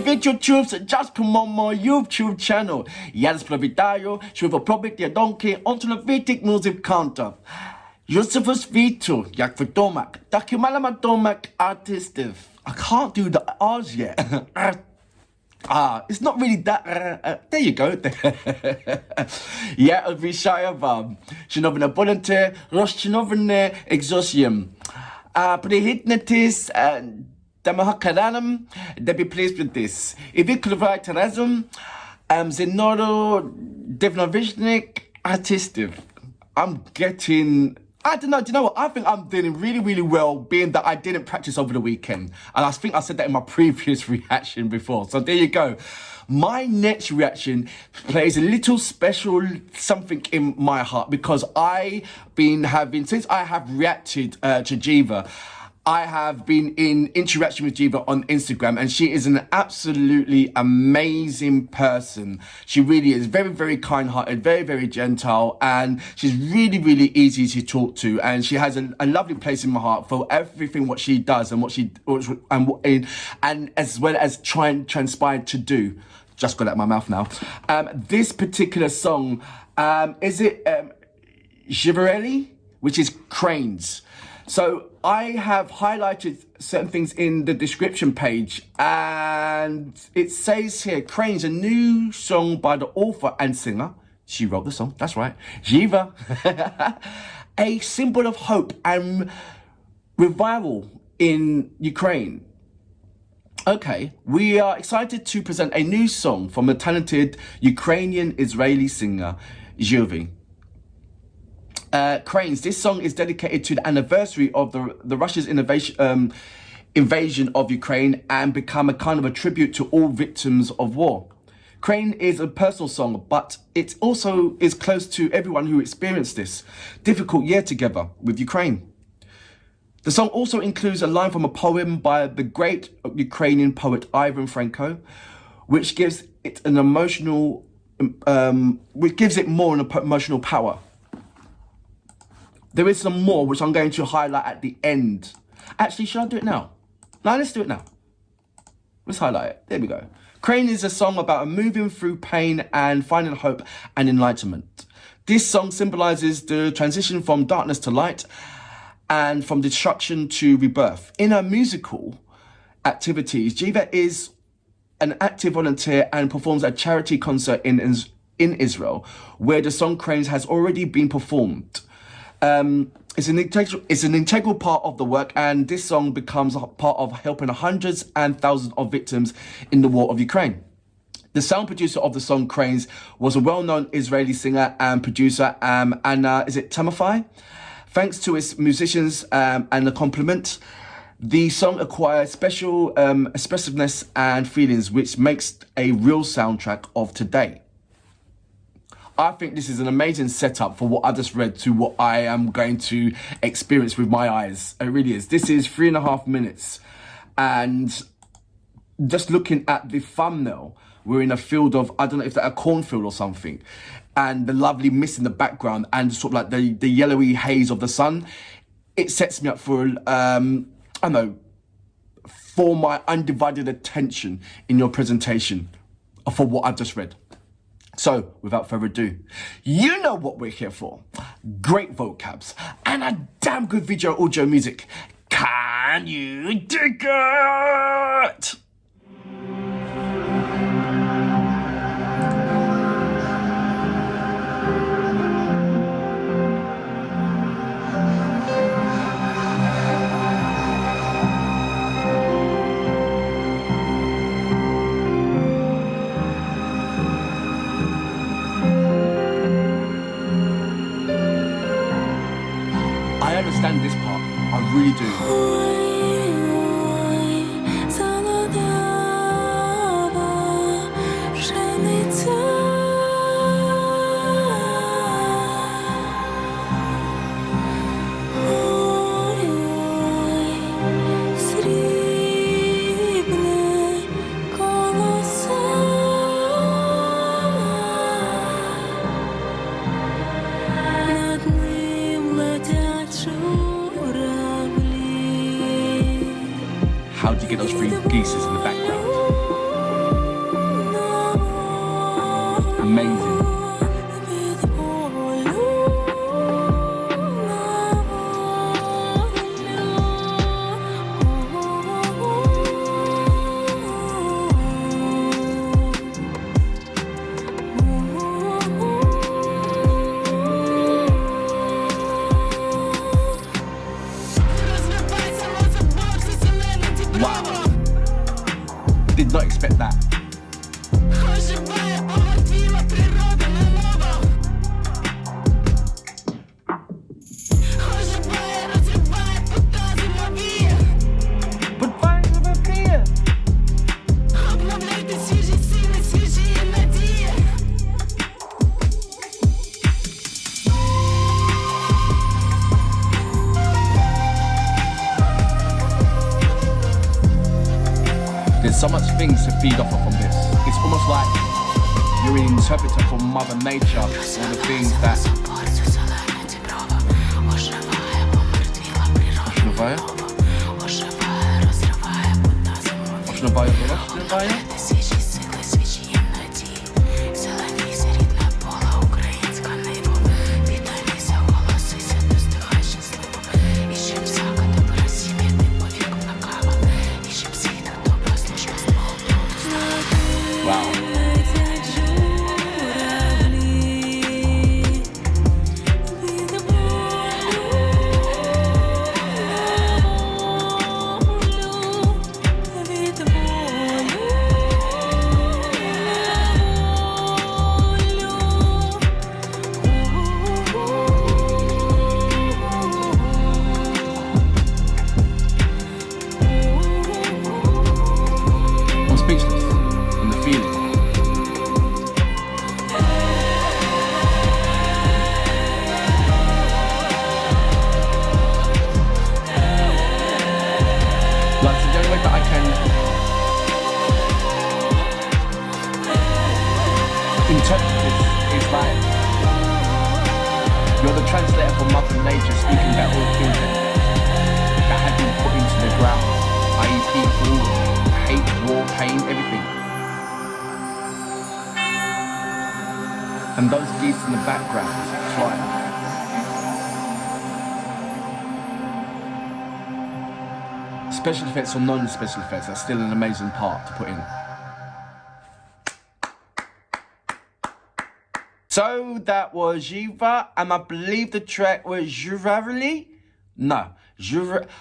Привіт, YouTube, це just Momo YouTube channel. Я розповідаю, що ви пробуєте думки талановитих музикантів. Юсифус Віту, як відомо, так і маломатомих артистів. I can't do the R's yet. It's not really that, there you go. Я обіцяю, шановні абоненти, розчаровані екзосієм. Приєднуйтесь до мого каналу, де be pleased with this. І ви клюваєте разом з невід'ємних артистів. I'm getting... I don't know, do you know what? I think I'm doing really, really well, being that I didn't practice over the weekend. And I think I said that in my previous reaction before. So there you go. My next reaction plays a little special something in my heart because since I have reacted to JIVA, I have been in interaction with JIVA on Instagram, and she is an absolutely amazing person. She really is very, very kind-hearted, very, very gentle, and she's really, really easy to talk to. And she has a lovely place in my heart for everything what she does and and as well as transpired to do. Just got out of my mouth now. This particular song, is it Juravlí, which is cranes. So I have highlighted certain things in the description page, and it says here, Cranes, a new song by the author and singer. She wrote the song, that's right. JIVA. A symbol of hope and revival in Ukraine. Okay, we are excited to present a new song from the talented Ukrainian-Israeli singer, Jurvi. Cranes, this song is dedicated to the anniversary of the Russia's invasion of Ukraine and become a kind of a tribute to all victims of war. Crane is a personal song, but it also is close to everyone who experienced this difficult year together with Ukraine. The song also includes a line from a poem by the great Ukrainian poet Ivana Franka, which gives it more an emotional power. There is some more which I'm going to highlight at the end. Actually, should I do it now? No, let's do it now. Let's highlight it. There we go. Crane is a song about moving through pain and finding hope and enlightenment. This song symbolizes the transition from darkness to light and from destruction to rebirth. In her musical activities, JIVA is an active volunteer and performs a charity concert in Israel, where the song Cranes has already been performed. It's an integral part of the work, and this song becomes a part of helping hundreds and thousands of victims in the war of Ukraine. The sound producer of the song Cranes was a well-known Israeli singer and producer, Anna, is it Tamafai? Thanks to its musicians and the compliment, the song acquires special expressiveness and feelings, which makes a real soundtrack of today. I think this is an amazing setup for what I just read to what I am going to experience with my eyes. It really is. This is 3.5 minutes. And just looking at the thumbnail, we're in a field of, I don't know if that's a cornfield or something. And the lovely mist in the background and sort of like the yellowy haze of the sun. It sets me up for, for my undivided attention in your presentation for what I've just read. So, without further ado, you know what we're here for. Great vocabs and a damn good video audio music. Can you dig it? I understand this part, I really do. How do you get those three geese in the background? Amazing. Did not expect that. There's so much things to feed off of from this. It's almost like you're an interpreter for Mother Nature, all the things that... You're the translator for Mother Nature, speaking about all things that had been put into the ground, i.e. people, hate, war, pain, everything. And those geese in the background flying. Special effects or non-special effects, that's still an amazing part to put in. So that was JIVA, and I believe the track was Jurarli. No,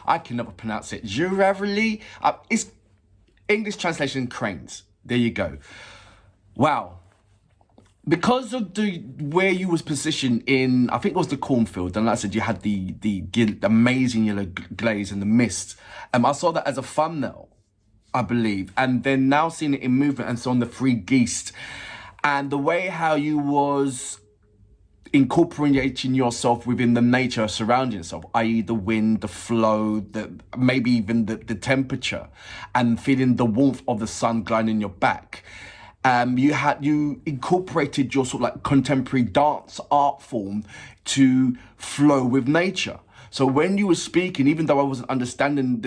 I can never pronounce it. Jurarli. It's English translation cranes. There you go. Wow. Because of where you was positioned in, I think it was the cornfield, and like I said, you had the amazing yellow glaze and the mist. I saw that as a thumbnail, I believe, and then now seeing it in movement and so on the three geese. And the way how you was incorporating yourself within the nature surrounding yourself, i.e. the wind, the flow, maybe even the temperature, and feeling the warmth of the sun gliding your back. You incorporated your sort of like contemporary dance art form to flow with nature. So when you were speaking, even though I wasn't understanding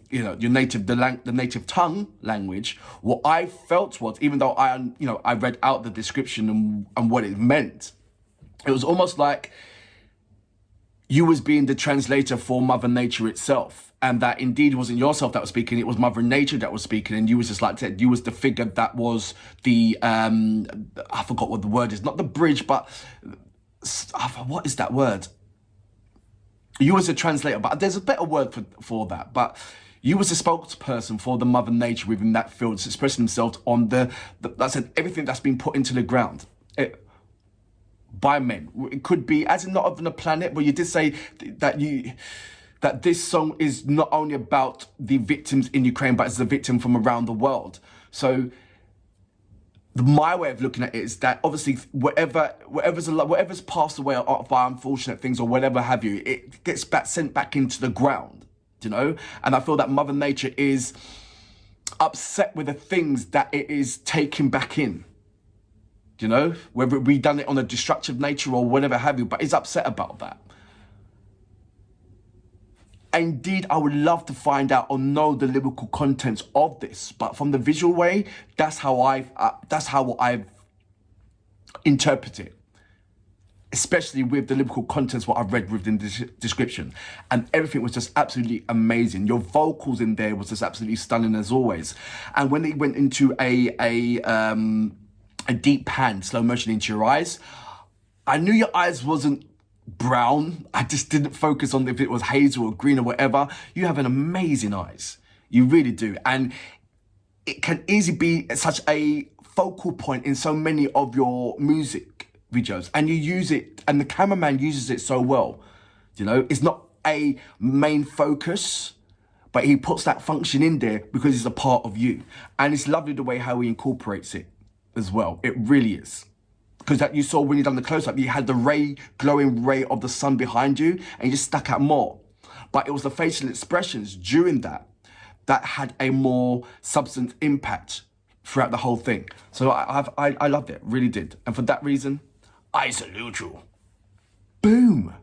your native tongue language, what I felt was, even though I read out the description and what it meant, it was almost like you was being the translator for Mother Nature itself, and that indeed wasn't yourself that was speaking; it was Mother Nature that was speaking, and you was just like you was the figure that was the I forgot what the word is, not the bridge, but what is that word? You was a translator, but there's a better word for that. But you was a spokesperson for the Mother Nature within that field, expressing themselves on like I said, everything that's been put into the ground by men. It could be, as in not even a planet, but you did say that this song is not only about the victims in Ukraine, but it's a victim from around the world. So my way of looking at it is that obviously whatever's passed away by unfortunate things or whatever have you, it gets sent back into the ground, and I feel that Mother Nature is upset with the things that it is taking back in, whether we done it on a destructive nature or whatever have you, but it's upset about that. Indeed, I would love to find out or know the lyrical contents of this, but from the visual way, that's how I've interpret it, especially with the lyrical contents what I've read within the description. And everything was just absolutely amazing. Your vocals in there was just absolutely stunning as always. And when they went into a deep pan, slow motion into your eyes, I knew your eyes wasn't brown. I just didn't focus on if it was hazel or green or whatever. You have an amazing eyes. You really do. And it can easily be such a focal point in so many of your music videos, and you use it, and the cameraman uses it so well. You know, it's not a main focus, but he puts that function in there because it's a part of you. And it's lovely the way how he incorporates it as well. It really is. Because that you saw when you done the close-up, you had the ray, glowing ray of the sun behind you, and you just stuck out more. But it was the facial expressions during that had a more substance impact throughout the whole thing. So I loved it, really did. And for that reason, I salute you. Boom.